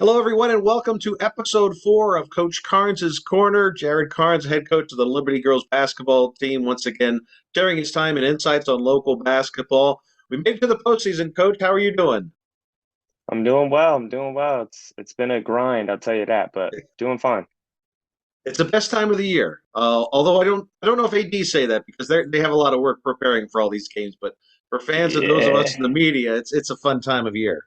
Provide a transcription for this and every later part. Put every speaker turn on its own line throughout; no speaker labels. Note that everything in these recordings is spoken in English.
Hello, everyone, and welcome to episode 4 of Coach Carnes' Corner. Jarrett Carnes, head coach of the Liberty Girls basketball team, once again sharing his time and insights on local basketball. We made it to the postseason, Coach. How are you doing?
I'm doing well. I'm doing well. It's been a grind, I'll tell you that, but doing fine.
It's the best time of the year. Although I don't know if AD say that because they have a lot of work preparing for all these games. But for fans and those of us in the
Yeah,
media, it's a fun time of year.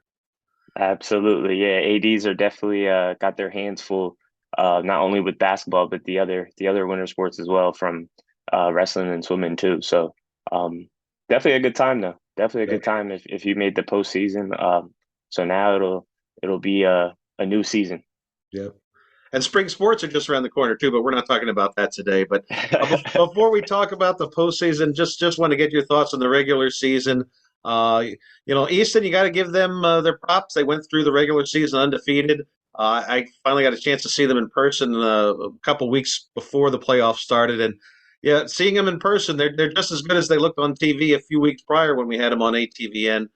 absolutely. Yeah, ADs are definitely got their hands full, not only with basketball but the other winter sports as well, from wrestling and swimming too. So, um, definitely a good time though. Definitely a
Yep.
good time if you made the postseason. So now it'll be a new season.
Yep. And spring sports are just around the corner too, but we're not talking about that today. But before we talk about the postseason, just want to get your thoughts on the regular season. Easton, you got to give them their props. They went through the regular season undefeated. I finally got a chance to see them in person a couple weeks before the playoffs started, and yeah, seeing them in person, they're just as good as they looked on TV a few weeks prior when we had them on ATVN.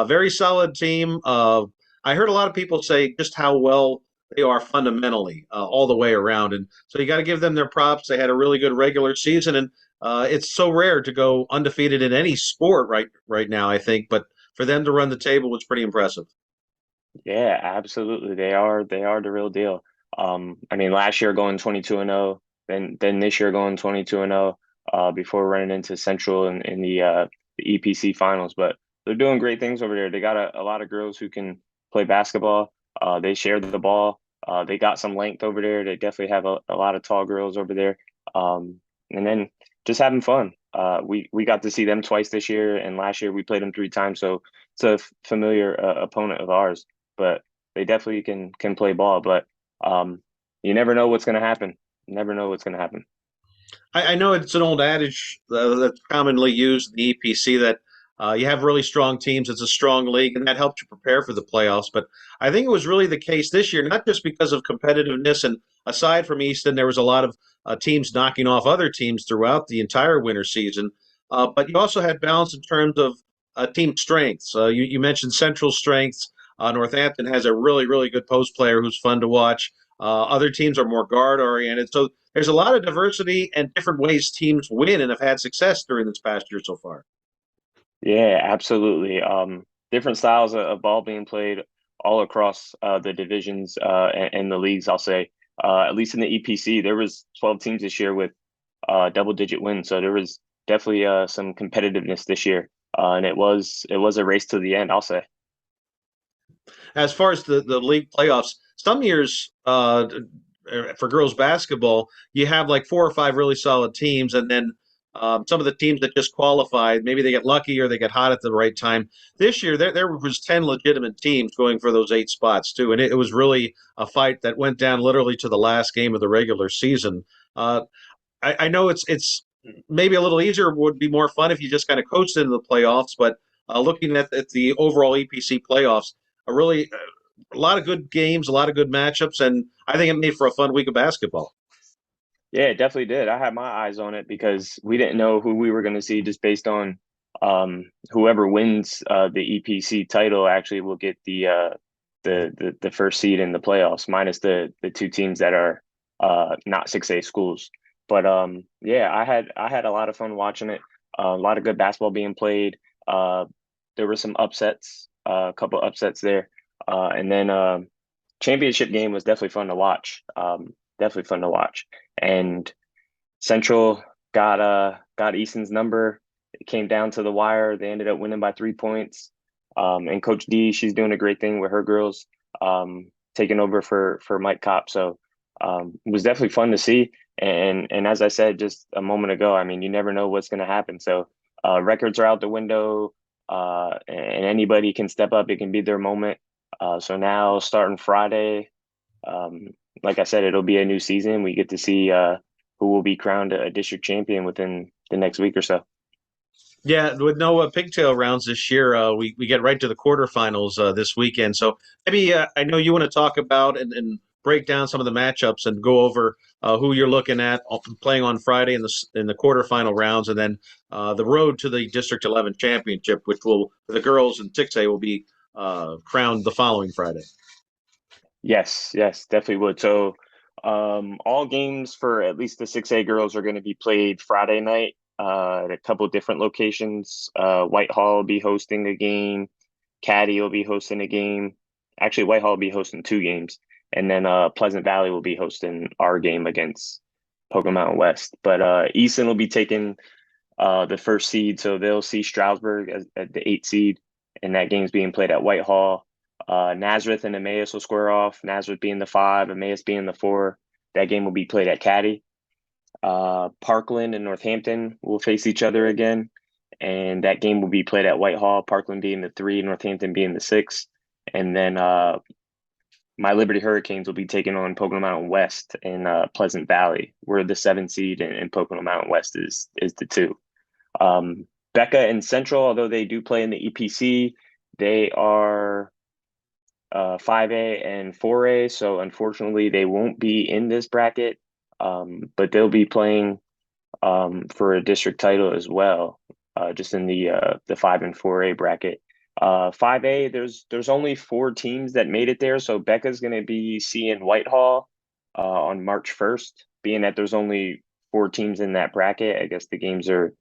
Very solid team. I heard a lot of people say just how well they are fundamentally all the way around. And so you got to give them their props. They had a really good regular season, and it's so rare to go undefeated in any sport right now. I think, but for them to run the table was pretty impressive.
Yeah, absolutely. They are the real deal. I mean, last year going 22 and 0, then this year going 22 and 0, before running into Central in the EPC finals. But they're doing great things over there. They got a lot of girls who can play basketball. They share the ball. They got some length over there. They definitely have a lot of tall girls over there. And then just having fun. We got to see them twice this year, and last year we played them 3 times. So it's a familiar opponent of ours, but they definitely can play ball. But you never know what's going to happen. You never know what's going to happen.
I know it's an old adage that's commonly used in the EPC that you have really strong teams. It's a strong league, and that helps you prepare for the playoffs. But I think it was really the case this year, not just because of competitiveness. And aside from Easton, there was a lot of teams knocking off other teams throughout the entire winter season. But you also had balance in terms of team strengths. You mentioned Central strengths. Northampton has a really good post player who's fun to watch. Other teams are more guard oriented. So there's a lot of diversity and different ways teams win and have had success during this past year so far.
Yeah, absolutely. Different styles of ball being played all across the divisions and the leagues. I'll say, at least in the EPC, there was 12 teams this year with double-digit wins. So there was definitely some competitiveness this year, and it was a race to the end, I'll say.
As far as the league playoffs, some years for girls basketball, you have like four or five really solid teams, and then some of the teams that just qualified, maybe they get lucky or they get hot at the right time. This year, there was 10 legitimate teams going for those 8 spots too, and it was really a fight that went down literally to the last game of the regular season. Uh, I know it's maybe a little easier, would be more fun if you just kind of coached into the playoffs. But looking at the overall EPC playoffs, a lot of good games, a lot of good matchups, and I think it made for a fun week of basketball.
Yeah, it definitely did. I had my eyes on it because we didn't know who we were going to see just based on whoever wins the EPC title actually will get the first seed in the playoffs, minus the 2 teams that are not 6A schools. But yeah, I had a lot of fun watching it. A lot of good basketball being played. There were some upsets, a couple upsets there, and then championship game was definitely fun to watch. Definitely fun to watch. And Central got Easton's number. It came down to the wire. They ended up winning by 3 points. And Coach D, she's doing a great thing with her girls, taking over for Mike Kopp. So it was definitely fun to see. And as I said just a moment ago, I mean, you never know what's going to happen. So records are out the window, and anybody can step up. It can be their moment. So now starting Friday, um, like I said, it'll be a new season. We get to see who will be crowned a district champion within the next week or so.
Yeah, with no pigtail rounds this year, we get right to the quarterfinals this weekend. So maybe I know you want to talk about and break down some of the matchups and go over who you're looking at playing on Friday in the quarterfinal rounds, and then the road to the District 11 championship, which will for the girls and 6A will be crowned the following Friday.
Yes, definitely would. So, all games for at least the 6A girls are going to be played Friday night at a couple different locations. Whitehall will be hosting a game. Caddy will be hosting a game. Actually, Whitehall will be hosting two games, and then Pleasant Valley will be hosting our game against Pocono Mountain West. But Easton will be taking the first seed, so they'll see Stroudsburg as at the 8 seed, and that game's being played at Whitehall. Nazareth and Emmaus will square off. Nazareth being the 5, Emmaus being the 4. That game will be played at Caddy. Parkland and Northampton will face each other again, and that game will be played at Whitehall. Parkland being the 3, Northampton being the 6, and then my Liberty Hurricanes will be taking on Pocono Mountain West in Pleasant Valley. We're the 7 seed, and Pocono Mountain West is the 2. Becca and Central, although they do play in the EPC, they are 5A and 4A. So unfortunately, they won't be in this bracket, but they'll be playing for a district title as well, just in the 5 and 4A bracket. 5A, there's only 4 teams that made it there. So Becca's going to be seeing Whitehall on March 1st, being that there's only 4 teams in that bracket. I guess the games are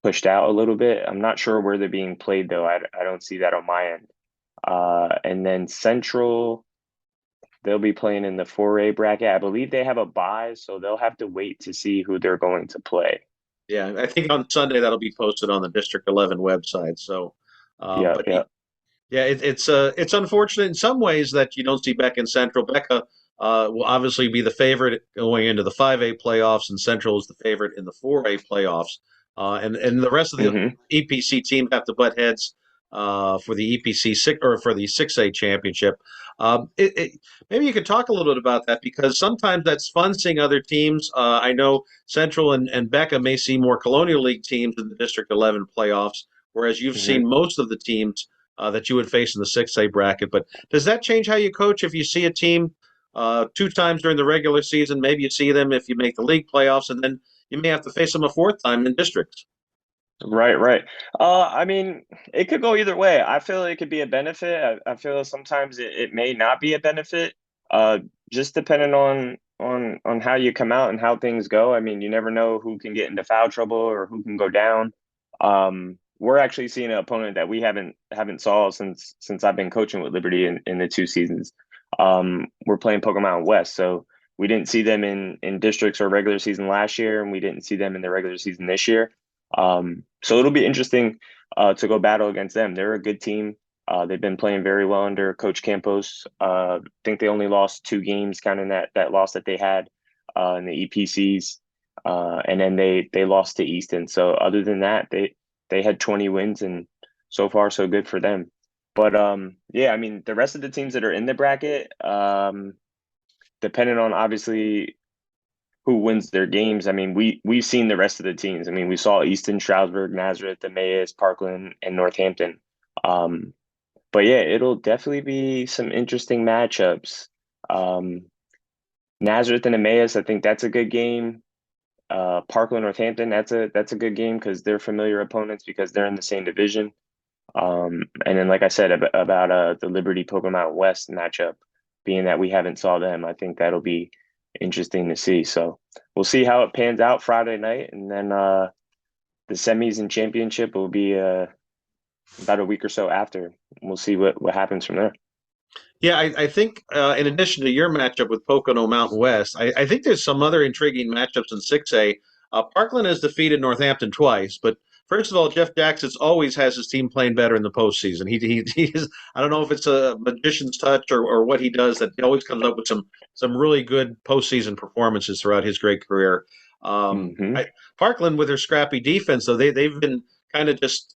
pushed out a little bit. I'm not sure where they're being played though. I don't see that on my end. And then Central, they'll be playing in the 4A bracket. I believe they have a bye, so they'll have to wait to see who they're going to play.
Yeah, I think on Sunday that'll be posted on the District 11 website. So,
Yeah,
but
yeah.
yeah, it's unfortunate in some ways that you don't see Becca in Central. Becca will obviously be the favorite going into the 5A playoffs, and Central is the favorite in the 4A playoffs. And the rest of the
Hmm.
EPC teams have to butt heads for the EPC six or for the 6A championship. Maybe you could talk a little bit about that because sometimes that's fun seeing other teams. I know Central and Becca may see more Colonial League teams in the District 11 playoffs, whereas you've
Hmm.
seen most of the teams that you would face in the 6A bracket. But does that change how you coach if you see a team 2 times during the regular season? Maybe you see them if you make the league playoffs, and then you may have to face them a fourth time in districts.
Right. I mean, it could go either way. I feel it could be a benefit. I feel sometimes it may not be a benefit. Uh, just depending on how you come out and how things go. I mean, you never know who can get into foul trouble or who can go down. We're actually seeing an opponent that we haven't saw since I've been coaching with Liberty in the 2 seasons. We're playing Pocono Mountain West, so we didn't see them in districts or regular season last year, and we didn't see them in the regular season this year. So it'll be interesting to go battle against them. They're a good team. They've been playing very well under Coach Campos. I think they only lost 2 games, counting that loss that they had in the EPCs, and then they lost to Easton. So other than that, they had 20 wins, and so far so good for them. But yeah, I mean the rest of the teams that are in the bracket, depending on obviously who wins their games. I mean, we've seen the rest of the teams. I mean, we saw Easton, Stroudsburg, Nazareth, Emmaus, Parkland, and Northampton. Um, but yeah, it'll definitely be some interesting matchups. Um, Nazareth and Emmaus, I think that's a good game. Parkland, Northampton, that's a good game because they're familiar opponents because they're in the same division. And then, like I said about the Liberty Pocono Mountain West matchup, being that we haven't saw them, I think that'll be interesting to see. So we'll see how it pans out Friday night, and then the semis and championship will be about a week or so after. We'll see what happens from there.
Yeah, I think in addition to your matchup with Pocono Mountain West, I think there's some other intriguing matchups in 6A. Parkland has defeated Northampton twice, but first of all, Jeff Jackson always has his team playing better in the postseason. He is, I don't know if it's a magician's touch or what he does that he always comes up with some really good postseason performances throughout his great career.
Hmm.
Parkland with their scrappy defense, though they've been kind of just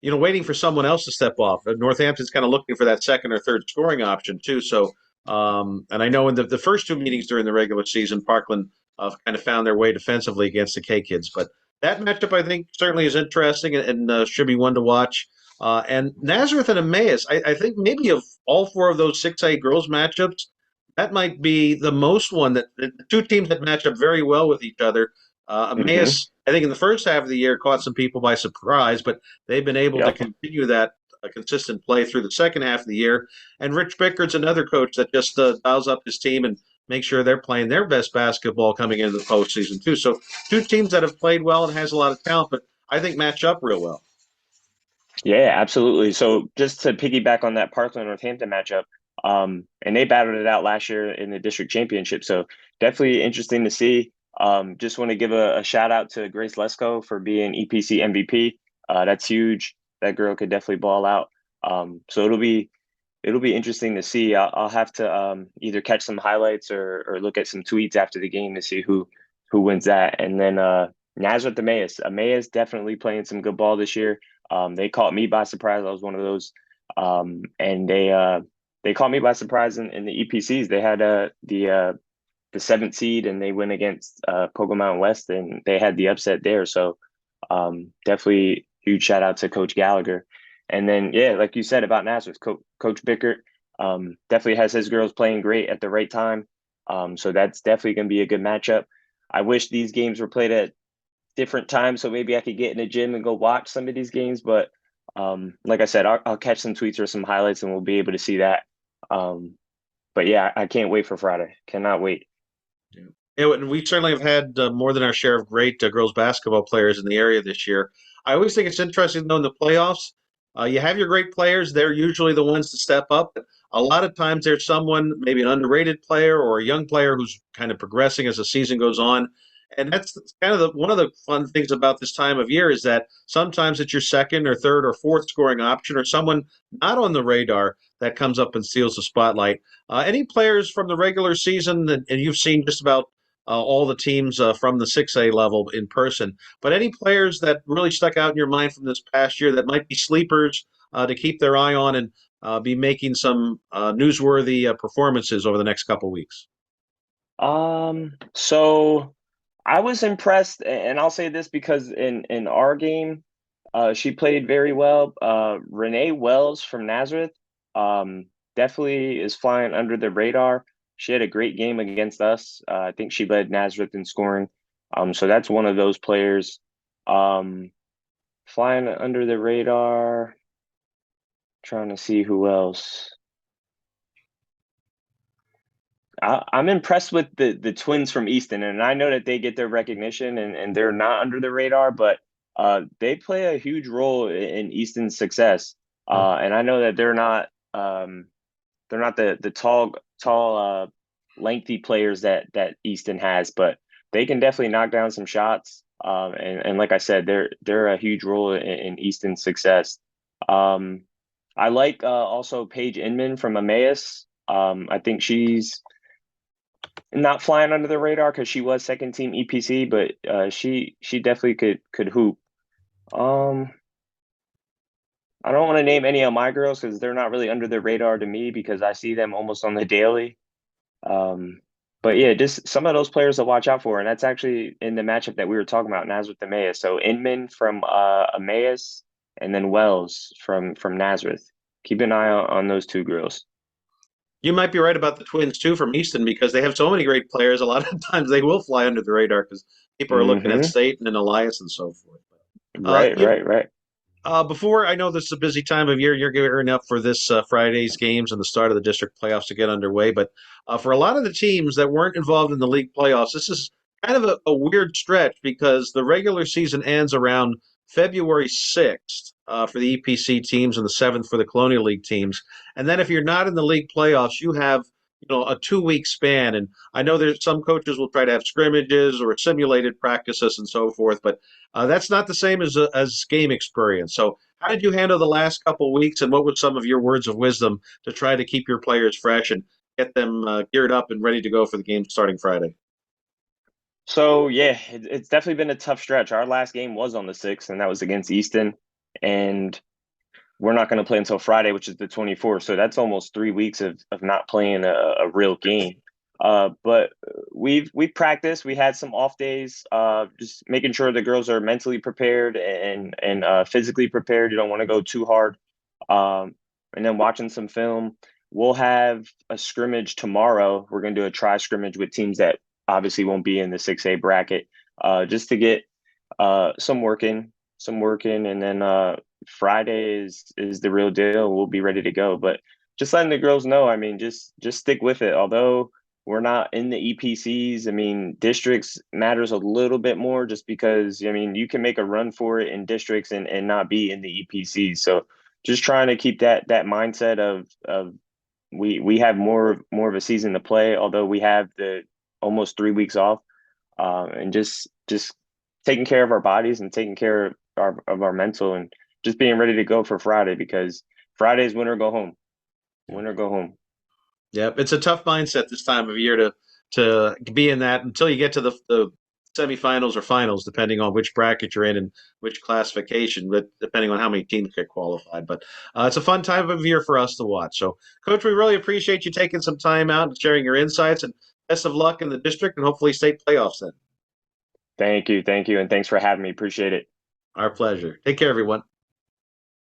waiting for someone else to step off. Northampton's kind of looking for that second or third scoring option too. So, and I know in the first 2 meetings during the regular season, Parkland kind of found their way defensively against the K Kids. But that matchup, I think, certainly is interesting and should be one to watch. And Nazareth and Emmaus, I think maybe of all 4 of those 6A girls matchups, that might be the most one that the 2 teams that match up very well with each other.
Hmm.
Emmaus, I think in the first half of the year, caught some people by surprise, but they've been able to
Yep.
continue that a consistent play through the second half of the year. And Rich Bickard's another coach that just dials up his team and makes sure they're playing their best basketball coming into the postseason too. So two teams that have played well and has a lot of talent, but I think match up real well.
Yeah, absolutely. So just to piggyback on that Parkland Northampton matchup, and they battled it out last year in the district championship. So definitely interesting to see. Just want to give a shout out to Grace Lesko for being EPC MVP. That's huge. That girl could definitely ball out. So it'll be interesting to see. I'll have to either catch some highlights or look at some tweets after the game to see who wins that. And then Nazareth Emmaus. Emmaus definitely playing some good ball this year. They caught me by surprise. I was one of those, and they caught me by surprise in the EPCs. They had the seventh seed, and they went against Pogo Mountain West, and they had the upset there. So definitely huge shout out to Coach Gallagher. And then yeah, like you said about Nazareth, Coach Bickert definitely has his girls playing great at the right time. So that's definitely going to be a good matchup. I wish these games were played at different times so maybe I could get in the gym and go watch some of these games. But like I said, I'll catch some tweets or some highlights and we'll be able to see that. But yeah, I can't wait for Friday. Cannot wait.
Yeah, and we certainly have had more than our share of great girls basketball players in the area this year. I always think it's interesting, though, in the playoffs, you have your great players. They're usually the ones to step up. But a lot of times there's someone, maybe an underrated player or a young player who's kind of progressing as the season goes on. And that's kind of one of the fun things about this time of year is that sometimes it's your second or third or fourth scoring option or someone not on the radar that comes up and steals the spotlight. Any players from the regular season, and you've seen just about all the teams from the 6A level in person. But any players that really stuck out in your mind from this past year that might be sleepers to keep their eye on and be making some newsworthy performances over the next couple weeks?
So I was impressed, and I'll say this because in our game, she played very well. Renee Wells from Nazareth, definitely is flying under the radar. She had a great game against us. I think she led Nazareth in scoring. So that's one of those players. Um, Flying under the radar. Trying to see who else. I'm impressed with the twins from Easton, and I know that they get their recognition and they're not under the radar, but they play a huge role in Easton's success. And I know that they're not the tall lengthy players that Easton has, but they can definitely knock down some shots. And like I said, they're a huge role in Easton's success. Um, I like also Paige Inman from Emmaus. I think she's not flying under the radar because she was second team EPC, but she definitely could hoop. Um, I don't want to name any of my girls because they're not really under the radar to me because I see them almost on the daily. Um, but yeah, just some of those players to watch out for, and that's actually in the matchup that we were talking about, Nazareth Emmaus. So Inman from Emmaus, and then Wells from Nazareth. Keep an eye on those two girls.
You might be right about the Twins too from Easton because they have so many great players. A lot of times they will fly under the radar because people are looking at
Mm-hmm.
Staten and Elias and so forth. Uh,
Right,
you,
right, right.
Before I know this is a busy time of year, you're gearing up for this Friday's games and the start of the district playoffs to get underway. But for a lot of the teams that weren't involved in the league playoffs, this is kind of a weird stretch because the regular season ends around February 6th for the EPC teams and the 7th for the Colonial League teams. And then if you're not in the league playoffs, you have a 2 week span. And I know there's some coaches will try to have scrimmages or simulated practices and so forth, but that's not the same as game experience. So, how did you handle the last couple weeks, and what were some of your words of wisdom to try to keep your players fresh and get them geared up and ready to go for the game starting Friday?
So yeah, it's definitely been a tough stretch. Our last game was on the 6th, and that was against Easton. And we're not going to play until Friday, which is the 24th. So that's almost 3 weeks of not playing a real game. But we've practiced. We had some off days, just making sure the girls are mentally prepared and physically prepared. You don't want to go too hard. And then watching some film. We'll have a scrimmage tomorrow. We're going to do a try scrimmage with teams that obviously won't be in the 6A bracket, just to get some work in, and then Friday is the real deal. We'll be ready to go. But just letting the girls know, I mean, just stick with it. Although we're not in the EPCs, I mean, districts matters a little bit more just because, I mean, you can make a run for it in districts and not be in the EPCs. So just trying to keep that mindset of we have more of a season to play, although we have the almost 3 weeks off, and just taking care of our bodies and taking care of our mental and just being ready to go for Friday because Friday is win or go home. Win or go home.
Yep, it's a tough mindset this time of year to be in that until you get to the semifinals or finals, depending on which bracket you're in and which classification, but depending on how many teams get qualified. But it's a fun time of year for us to watch. So, Coach, we really appreciate you taking some time out and sharing your insights, and best of luck in the district and hopefully state playoffs then.
Thank you, and thanks for having me. Appreciate it.
Our pleasure. Take care, everyone.